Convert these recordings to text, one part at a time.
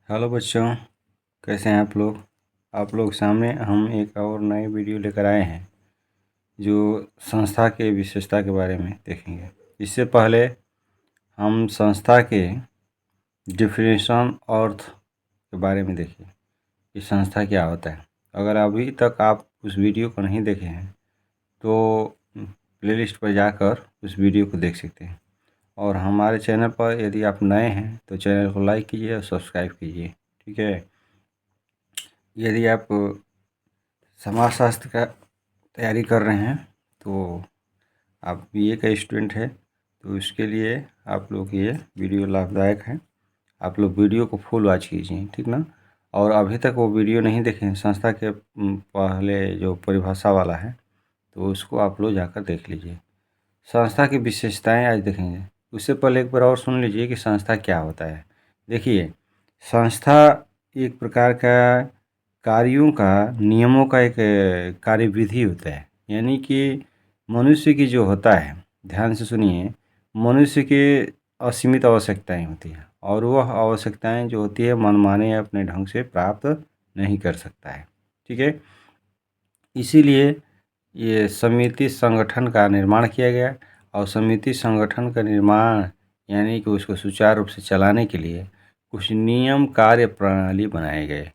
Hello बच्चों, कैसे हैं आप लोग सामने हम एक और नए वीडियो लेकर आए हैं जो संस्था के विशेषता के बारे में देखेंगे। इससे पहले हम संस्था के डिफिनेशन अर्थ के बारे में देखें कि संस्था क्या होता है। अगर अभी तक आप उस वीडियो को नहीं देखे हैं तो प्लेलिस्ट पर जाकर उस वीडियो को देख सकते हैं। और हमारे चैनल पर यदि आप नए हैं तो चैनल को लाइक कीजिए और सब्सक्राइब कीजिए, ठीक है। यदि आप समाज शास्त्र का तैयारी कर रहे हैं तो आप बीए का स्टूडेंट है तो उसके लिए आप लोग ये वीडियो लाभदायक है। आप लोग वीडियो को फुल वॉच कीजिए, ठीक ना। और अभी तक वो वीडियो नहीं देखे हैं संस्था के पहले जो परिभाषा वाला है तो उसको आप लोग जाकर देख लीजिए। संस्था की विशेषताएं आज देखेंगे। उससे पहले एक बार और सुन लीजिए कि संस्था क्या होता है। देखिए, संस्था एक प्रकार का कार्यों का नियमों का एक कार्यविधि होता है। यानी कि मनुष्य की जो होता है, ध्यान से सुनिए, मनुष्य के असीमित आवश्यकताएं होती हैं और वह आवश्यकताएं जो होती है मनमाने अपने ढंग से प्राप्त नहीं कर सकता है, ठीक है। इसीलिए ये समिति संगठन का निर्माण किया गया और समिति संगठन का निर्माण यानी कि उसको सुचारू रूप से चलाने के लिए कुछ नियम कार्य प्रणाली बनाए गए,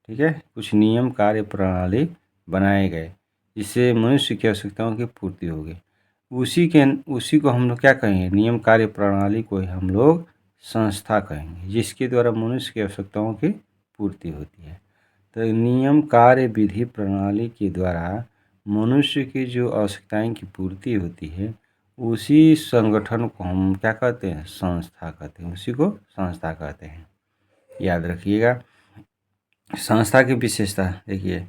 ठीक है। कुछ नियम कार्य प्रणाली बनाए गए जिससे मनुष्य की आवश्यकताओं की पूर्ति होगी। उसी को हम लोग क्या कहेंगे, नियम कार्य प्रणाली को ही हम लोग संस्था कहेंगे, जिसके द्वारा मनुष्य की आवश्यकताओं की पूर्ति होती है। तो नियम कार्य विधि प्रणाली के द्वारा मनुष्य की जो आवश्यकताएं की पूर्ति होती है उसी संगठन को हम क्या कहते हैं, संस्था कहते हैं। उसी को संस्था कहते हैं, याद रखिएगा। संस्था की विशेषता देखिए,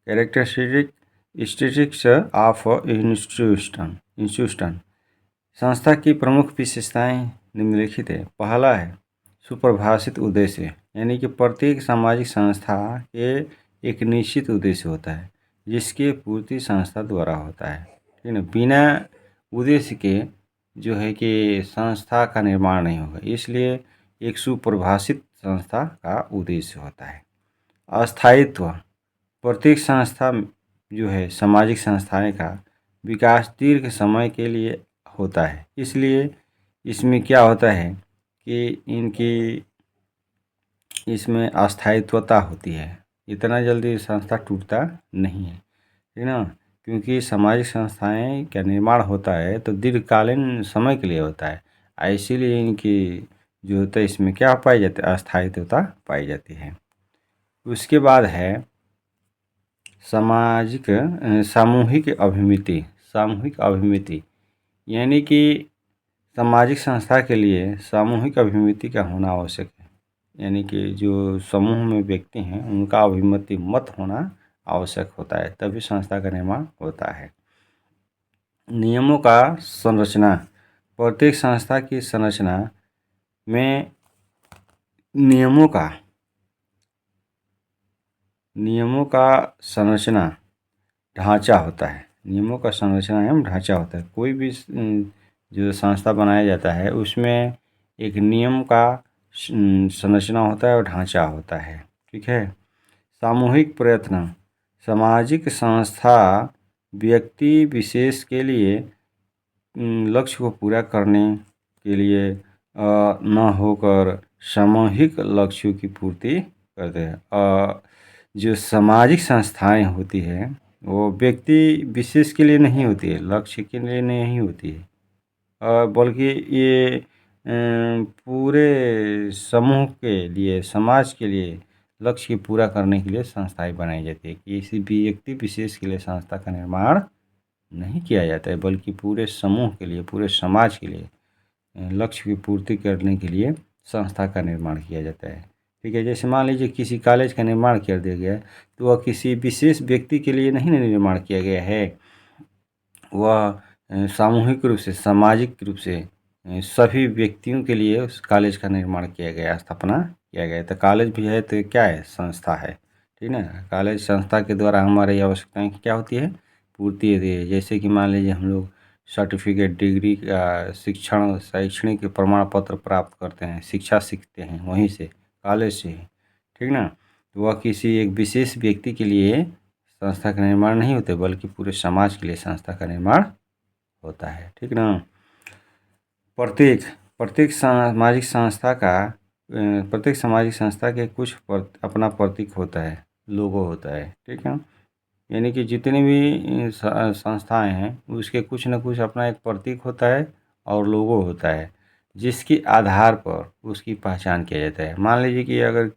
कैरेक्टरिस्टिक्स ऑफ इंस्टीट्यूशन। संस्था की प्रमुख विशेषताएं निम्नलिखित है। पहला है सुपरिभाषित उद्देश्य, यानी कि प्रत्येक सामाजिक संस्था के एक निश्चित उद्देश्य होता है जिसकी पूर्ति संस्था द्वारा होता है, ठीक है। बिना उद्देश्य के जो है कि संस्था का निर्माण नहीं होगा, इसलिए एक सुपरिभाषित संस्था का उद्देश्य होता है। अस्थायित्व, प्रत्येक संस्था जो है सामाजिक संस्थाएं का विकास दीर्घ समय के लिए होता है, इसलिए इसमें क्या होता है कि इसमें अस्थायित्वता होती है। इतना जल्दी संस्था टूटता नहीं है, ठीक ना। क्योंकि सामाजिक संस्थाएं का निर्माण होता है तो दीर्घकालीन समय के लिए होता है, इसीलिए इनकी जो होता है इसमें क्या पाई जाती है, अस्थायित्वता पाई जाती है। उसके बाद है सामूहिक अभिमिति, यानी कि सामाजिक संस्था के लिए सामूहिक अभिमिति का होना आवश्यक है। यानी कि जो समूह में व्यक्ति हैं उनका अभिमति मत होना आवश्यक होता है, तभी संस्था का निर्माण होता है। नियमों का संरचना, प्रत्येक संस्था की संरचना में नियमों का संरचना ढांचा होता है। नियमों का संरचना एवं ढांचा होता है। कोई भी जो संस्था बनाया जाता है उसमें एक नियम का संरचना होता है और ढांचा होता है, ठीक है। सामूहिक प्रयत्न, सामाजिक संस्था व्यक्ति विशेष के लिए लक्ष्य को पूरा करने के लिए न होकर सामूहिक लक्ष्यों की पूर्ति करते हैं। जो सामाजिक संस्थाएं होती है वो व्यक्ति विशेष के लिए नहीं होती है, लक्ष्य के लिए नहीं होती है, बल्कि ये पूरे समूह के लिए, समाज के लिए लक्ष्य की पूरा करने के लिए संस्थाएं बनाई जाती है। किसी भी व्यक्ति विशेष के लिए संस्था का निर्माण नहीं किया जाता है, बल्कि पूरे समूह के लिए, पूरे समाज के लिए लक्ष्य की पूर्ति करने के लिए संस्था का निर्माण किया जाता है, ठीक है। जैसे मान लीजिए किसी कॉलेज का निर्माण कर दिया गया तो वह किसी विशेष व्यक्ति के लिए नहीं निर्माण किया गया है, वह सामूहिक रूप से, सामाजिक रूप से सभी व्यक्तियों के लिए उस कॉलेज का निर्माण किया गया, स्थापना किया गया। तो कॉलेज भी है तो क्या है, संस्था है, ठीक ना। कॉलेज संस्था के द्वारा हमारी आवश्यकताएं क्या होती है, पूर्ति होती है। जैसे कि मान लीजिए हम लोग सर्टिफिकेट, डिग्री का शैक्षणिक प्रमाण पत्र प्राप्त करते हैं, शिक्षा सीखते हैं वहीं से कॉलेज से ही, ठीक ना। तो वह किसी एक विशेष व्यक्ति के लिए संस्था का निर्माण नहीं होते, बल्कि पूरे समाज के लिए संस्था का निर्माण होता है, ठीक ना। प्रत्येक प्रत्येक सामाजिक संस्था का प्रत्येक सामाजिक संस्था के कुछ अपना प्रतीक होता है, लोगो होता है, ठीक है। यानी कि जितने भी संस्थाएं हैं उसके कुछ न कुछ अपना एक प्रतीक होता है और लोगो होता है, जिसके आधार पर उसकी पहचान किया जाता है। मान लीजिए कि अगर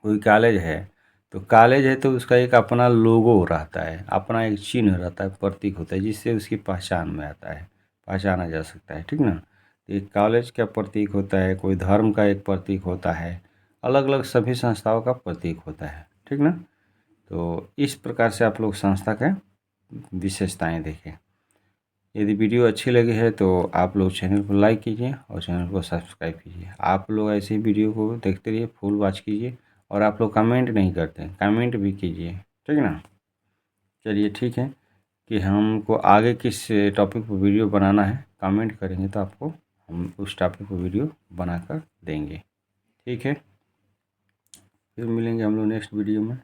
कोई कॉलेज है, तो कॉलेज है तो उसका एक अपना लोगो रहता है, अपना एक चिन्ह रहता है, प्रतीक होता है, जिससे उसकी पहचान में आता है, पहचाना जा सकता है, ठीक ना। तो एक कॉलेज का प्रतीक होता है, कोई धर्म का एक प्रतीक होता है, अलग अलग सभी संस्थाओं का प्रतीक होता है, ठीक ना। तो इस प्रकार से आप लोग संस्था का विशेषताएं देखें। यदि वीडियो अच्छी लगी है तो आप लोग चैनल को लाइक कीजिए और चैनल को सब्सक्राइब कीजिए। आप लोग ऐसे ही वीडियो को देखते रहिए, फुल वॉच कीजिए। और आप लोग कमेंट नहीं करते, कमेंट भी कीजिए, ठीक ना। चलिए ठीक है, कि हमको आगे किस टॉपिक पर वीडियो बनाना है कमेंट करेंगे तो आपको हम उस टॉपिक पर वीडियो बनाकर देंगे, ठीक है। फिर मिलेंगे हम लोग नेक्स्ट वीडियो में।